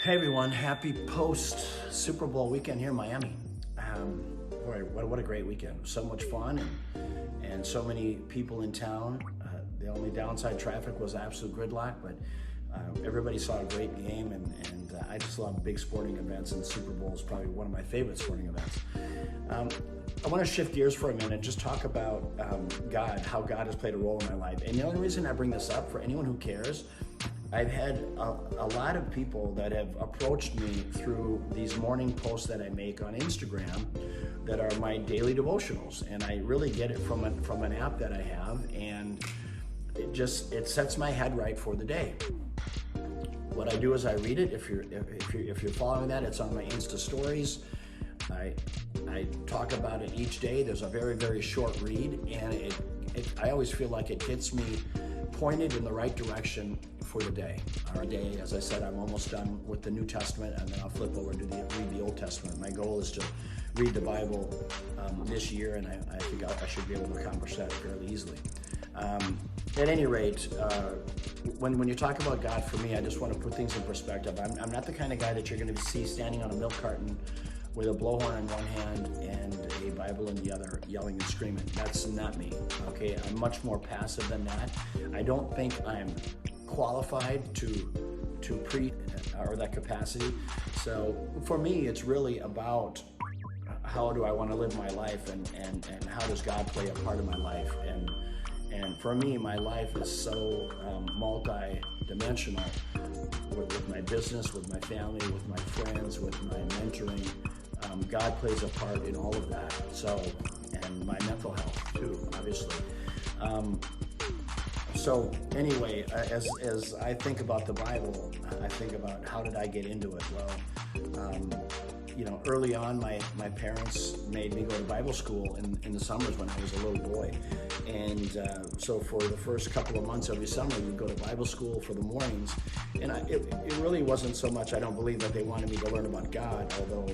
Hey everyone, happy post Super Bowl weekend here in Miami. Boy, what a great weekend. So much fun and so many people in town. The only downside, traffic was absolute gridlock, but everybody saw a great game, and I just love big sporting events, and the Super Bowl is probably one of my favorite sporting events. I want to shift gears for a minute and just talk about God, how God has played a role in my life. And the only reason I bring this up, for anyone who cares, I've had a lot of people that have approached me through these morning posts that I make on Instagram that are my daily devotionals, and I really get it from an app that I have, and it sets my head right for the day. What I do is I read it. If you're following that, it's on my Insta stories. I talk about it each day. There's a very, very short read, and I always feel like it gets me pointed in the right direction for the day. Our day, as I said, I'm almost done with the New Testament, and then I'll flip over to read the Old Testament. My goal is to read the Bible this year, and I think I should be able to accomplish that fairly easily. At any rate, when you talk about God, for me, I just want to put things in perspective. I'm not the kind of guy that you're going to see standing on a milk carton with a blowhorn in one hand and a Bible in the other, yelling and screaming. That's not me, okay? I'm much more passive than that. I don't think I'm qualified to preach or that capacity. So for me, it's really about how do I want to live my life, and how does God play a part of my life. And for me, my life is so multi-dimensional with my business, with my family, with my friends, with my mentoring. God plays a part in all of that. So, and my mental health too, obviously. So anyway, as I think about the Bible, I think about how did I get into it? Well, early on, my parents made me go to Bible school in the summers when I was a little boy. And so for the first couple of months every summer, we'd go to Bible school for the mornings. And it really wasn't so much, I don't believe that they wanted me to learn about God, although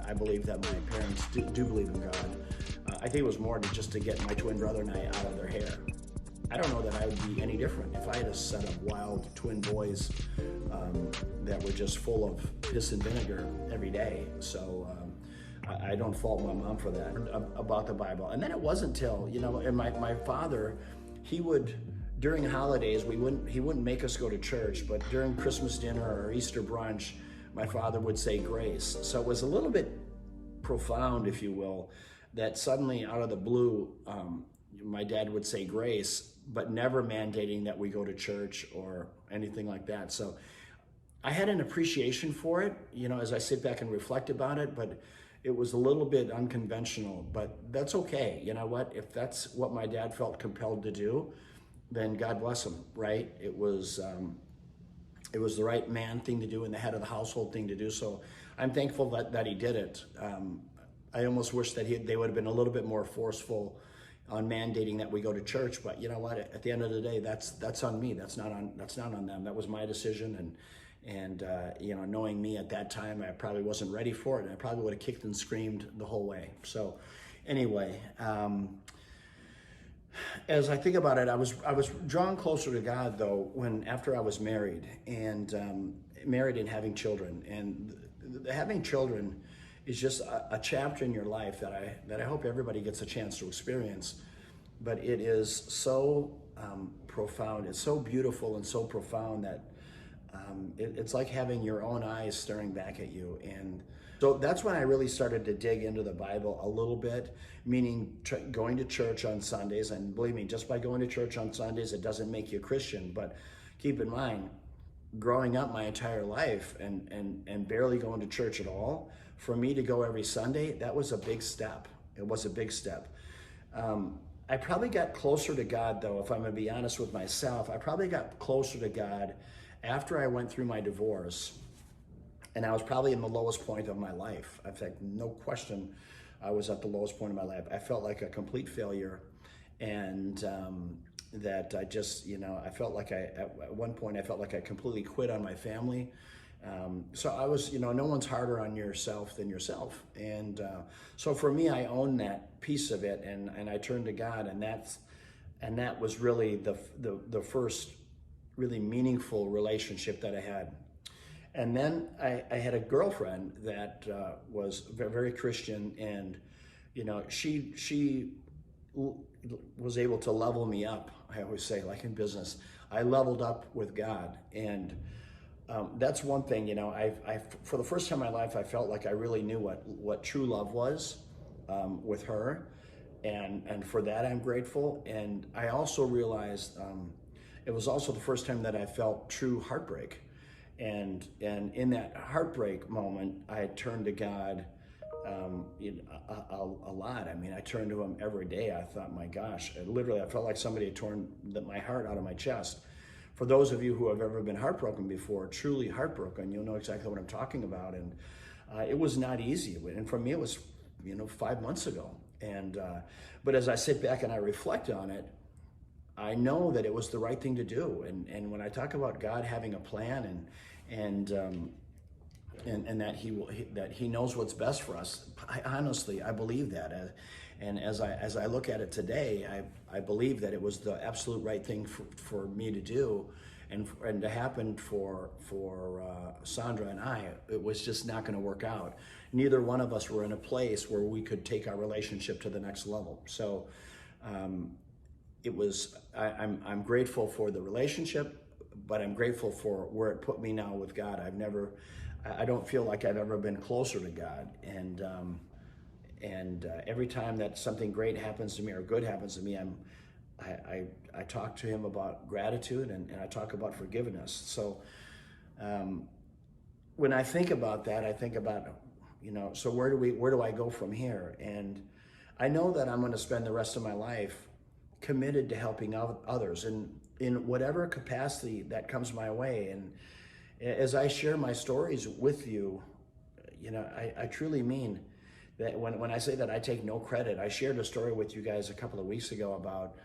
I believe that my parents do believe in God. I think it was more just to get my twin brother and I out of their hair. I don't know that I would be any different if I had a set of wild twin boys that were just full of piss and vinegar every day. So I don't fault my mom for that, about the Bible. And then it wasn't till, and my father, he would, during holidays, he wouldn't make us go to church, but during Christmas dinner or Easter brunch, my father would say grace. So it was a little bit profound, if you will, that suddenly out of the blue, my dad would say grace, but never mandating that we go to church or anything like that. So I had an appreciation for it, as I sit back and reflect about it, but it was a little bit unconventional, but that's okay. You know what? If that's what my dad felt compelled to do, then God bless him, right? It was the right man thing to do and the head of the household thing to do. So I'm thankful that he did it. I almost wish that they would have been a little bit more forceful on mandating that we go to church, but you know what? At the end of the day, that's on me. That's not on them. That was my decision, and knowing me at that time, I probably wasn't ready for it, and I probably would have kicked and screamed the whole way. So, anyway, as I think about it, I was drawn closer to God though after I was married and having children, and having children is just a chapter in your life that I hope everybody gets a chance to experience. But it is so profound. It's so beautiful and so profound that it's like having your own eyes staring back at you. And so that's when I really started to dig into the Bible a little bit, meaning going to church on Sundays. And believe me, just by going to church on Sundays, it doesn't make you a Christian. But keep in mind, growing up my entire life and barely going to church at all, for me to go every Sunday, that was a big step. It was a big step. I probably got closer to God though, if I'm gonna be honest with myself. I probably got closer to God after I went through my divorce, and I was probably in the lowest point of my life. In fact, no question, I was at the lowest point of my life. I felt like a complete failure, and that I just, I felt like at one point I felt like I completely quit on my family. So I was, no one's harder on yourself than yourself. And so for me, I own that piece of it, and I turned to God, and that was really the first really meaningful relationship that I had. And then I had a girlfriend that was very Christian, and she was able to level me up. I always say, like in business, I leveled up with God, and that's one thing. I for the first time in my life, I felt like I really knew what true love was with her, and for that I'm grateful. And I also realized it was also the first time that I felt true heartbreak, and in that heartbreak moment, I turned to God a lot. I mean, I turned to him every day. I thought, my gosh, I felt like somebody had torn my heart out of my chest. For those of you who have ever been heartbroken before, truly heartbroken, you'll know exactly what I'm talking about. And it was not easy. And for me, it was, 5 months ago. And but as I sit back and I reflect on it, I know that it was the right thing to do. And when I talk about God having a plan and that he knows what's best for us, I believe that. And as I look at it today, I believe that it was the absolute right thing for me to do, and to happen for Sandra and I. It was just not going to work out. Neither one of us were in a place where we could take our relationship to the next level. So I'm grateful for the relationship, but I'm grateful for where it put me now with God. I don't feel like I've ever been closer to God. And every time that something great happens to me or good happens to me, I talk to him about gratitude, and I talk about forgiveness. So when I think about that, I think about, so where do I go from here? And I know that I'm going to spend the rest of my life committed to helping others in whatever capacity that comes my way. And as I share my stories with you, I truly mean that when I say that I take no credit. I shared a story with you guys a couple of weeks ago about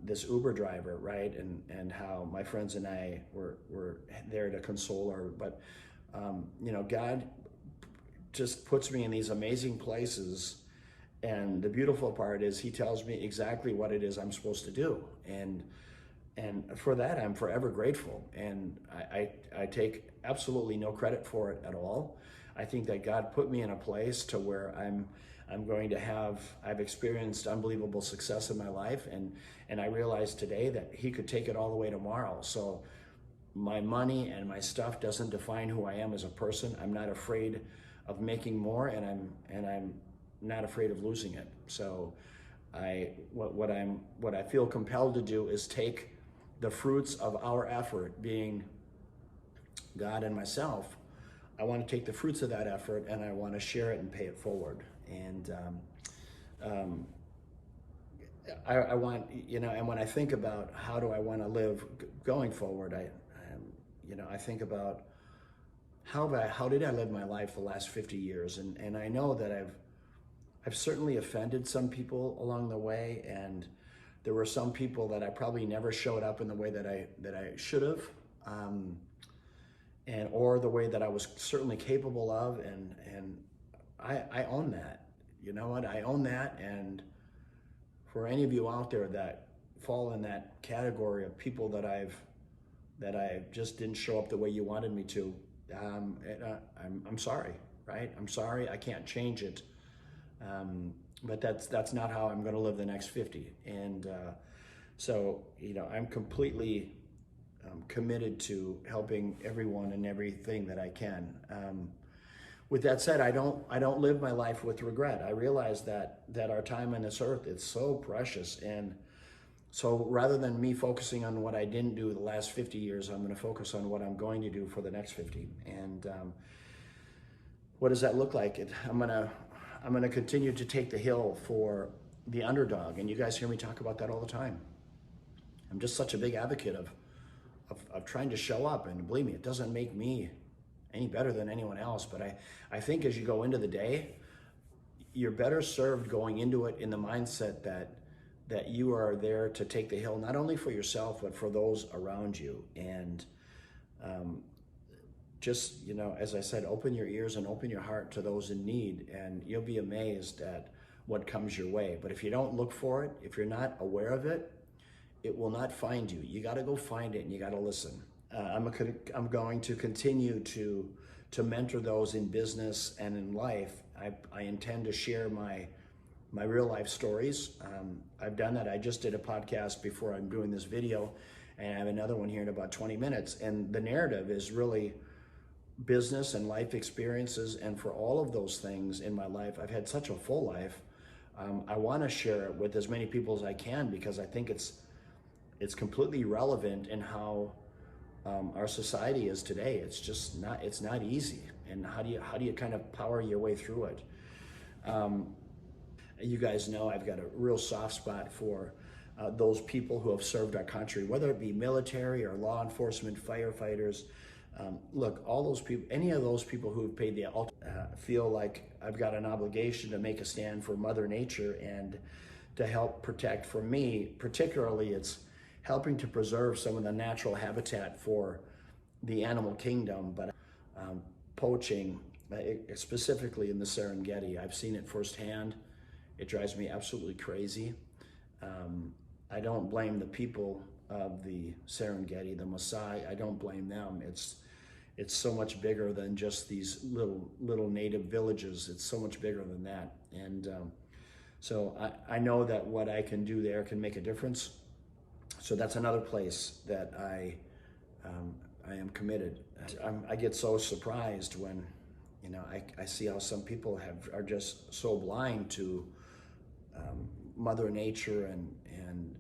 this Uber driver, right? And how my friends and I were there to console her. But, God just puts me in these amazing places. And the beautiful part is he tells me exactly what it is I'm supposed to do. And for that, I'm forever grateful. And I take absolutely no credit for it at all. I think that God put me in a place to where I've experienced unbelievable success in my life. And I realize today that he could take it all the way tomorrow. So my money and my stuff doesn't define who I am as a person. I'm not afraid of making more, and I'm not afraid of losing it. So what I feel compelled to do is take the fruits of our effort, being God and myself. I want to take the fruits of that effort, and I want to share it and pay it forward. And I want, and when I think about how do I want to live going forward, I think about how did I live my life the last 50 years, and I know that I've certainly offended some people along the way, and there were some people that I probably never showed up in the way that I should have, or the way that I was certainly capable of, and I own that. You know what? I own that. And for any of you out there that fall in that category of people that I just didn't show up the way you wanted me to, I'm sorry, right? I'm sorry. I can't change it. But that's not how I'm going to live the next 50. And so, I'm completely committed to helping everyone and everything that I can. With that said, I don't live my life with regret. I realize that our time on this earth is so precious. And so rather than me focusing on what I didn't do the last 50 years, I'm going to focus on what I'm going to do for the next 50. And what does that look like? I'm going to continue to take the hill for the underdog. And you guys hear me talk about that all the time. I'm just such a big advocate of trying to show up. And believe me, it doesn't make me any better than anyone else. But I think as you go into the day, you're better served going into it in the mindset that you are there to take the hill, not only for yourself, but for those around you. And just, as I said, open your ears and open your heart to those in need, and you'll be amazed at what comes your way. But if you don't look for it, if you're not aware of it, it will not find you. You got to go find it, and you got to listen. I'm going to continue to mentor those in business and in life. I intend to share my real life stories. I've done that. I just did a podcast before I'm doing this video, and I have another one here in about 20 minutes. And the narrative is really business and life experiences. And for all of those things in my life, I've had such a full life. I want to share it with as many people as I can, because I think it's completely relevant in how our society is today. It's not easy. And how do you kind of power your way through it? You guys know I've got a real soft spot for those people who have served our country, whether it be military or law enforcement, firefighters. Look, all those people, any of those people who have paid the feel like I've got an obligation to make a stand for Mother Nature and to help protect. For me, particularly, it's helping to preserve some of the natural habitat for the animal kingdom, but poaching, specifically in the Serengeti, I've seen it firsthand. It drives me absolutely crazy. I don't blame the people of the Serengeti, the Maasai. I don't blame them. It's so much bigger than just these little native villages. It's so much bigger than that. And so I know that what I can do there can make a difference. So that's another place that I am committed. I get so surprised when, I see how some people are just so blind to Mother Nature and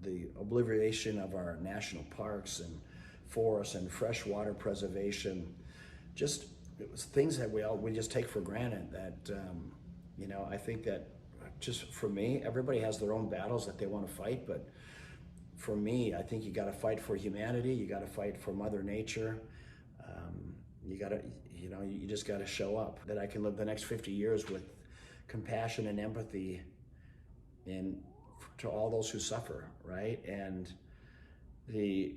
the obliteration of our national parks and forests and freshwater preservation. Just it was things that we just take for granted. That I think that just for me, everybody has their own battles that they want to fight, but for me, I think you got to fight for humanity. You got to fight for Mother Nature. You just got to show up. That I can live the next 50 years with compassion and empathy to all those who suffer, right? And the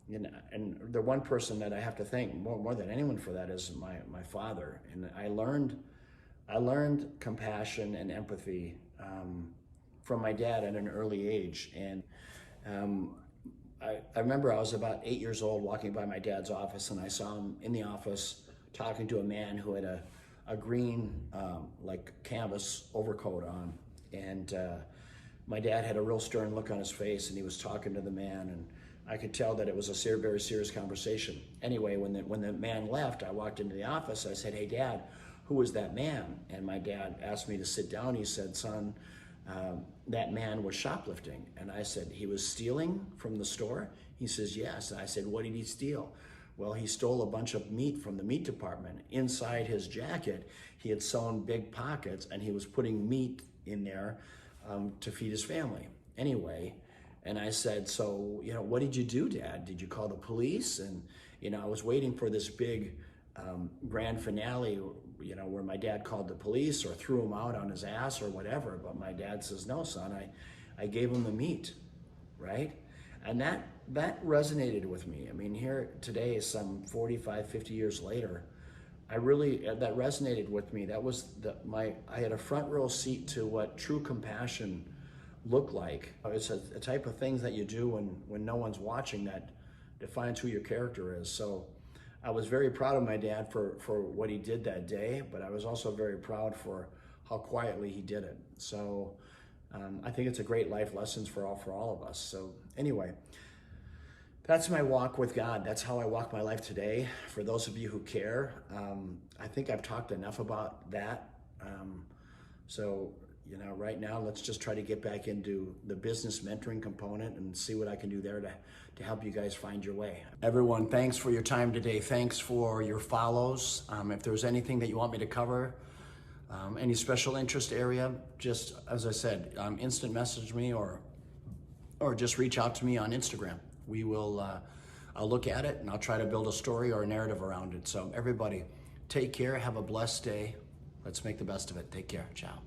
one person that I have to thank more than anyone for that is my father. And I learned compassion and empathy from my dad at an early age. And I remember I was about 8 years old walking by my dad's office, and I saw him in the office talking to a man who had a green like canvas overcoat on. And my dad had a real stern look on his face, and he was talking to the man, and I could tell that it was a very serious conversation. Anyway, when the man left, I walked into the office. I said, "Hey, Dad, who was that man?" And my dad asked me to sit down. He said, "Son, that man was shoplifting." And I said, "He was stealing from the store?" He says, "Yes." And I said, "What did he steal?" Well, he stole a bunch of meat from the meat department. Inside his jacket, he had sewn big pockets, and he was putting meat in there to feed his family. Anyway, and I said, "So, what did you do, Dad? Did you call the police?" And, I was waiting for this big grand finale, where my dad called the police or threw him out on his ass or whatever. But my dad says, "No, son, I gave him the meat," right? And that resonated with me. I mean, here today, some 45, 50 years later, that resonated with me. That was I had a front row seat to what true compassion looked like. It's a type of things that you do when no one's watching that defines who your character is. So I was very proud of my dad for what he did that day, but I was also very proud for how quietly he did it. So I think it's a great life lessons for all of us. So anyway, that's my walk with God. That's how I walk my life today. For those of you who care, I think I've talked enough about that. So right now, let's just try to get back into the business mentoring component and see what I can do there to help you guys find your way. Everyone, thanks for your time today. Thanks for your follows. If there's anything that you want me to cover, any special interest area, just as I said, instant message me or just reach out to me on Instagram. We will, I'll look at it and I'll try to build a story or a narrative around it. So everybody, take care, have a blessed day. Let's make the best of it. Take care, ciao.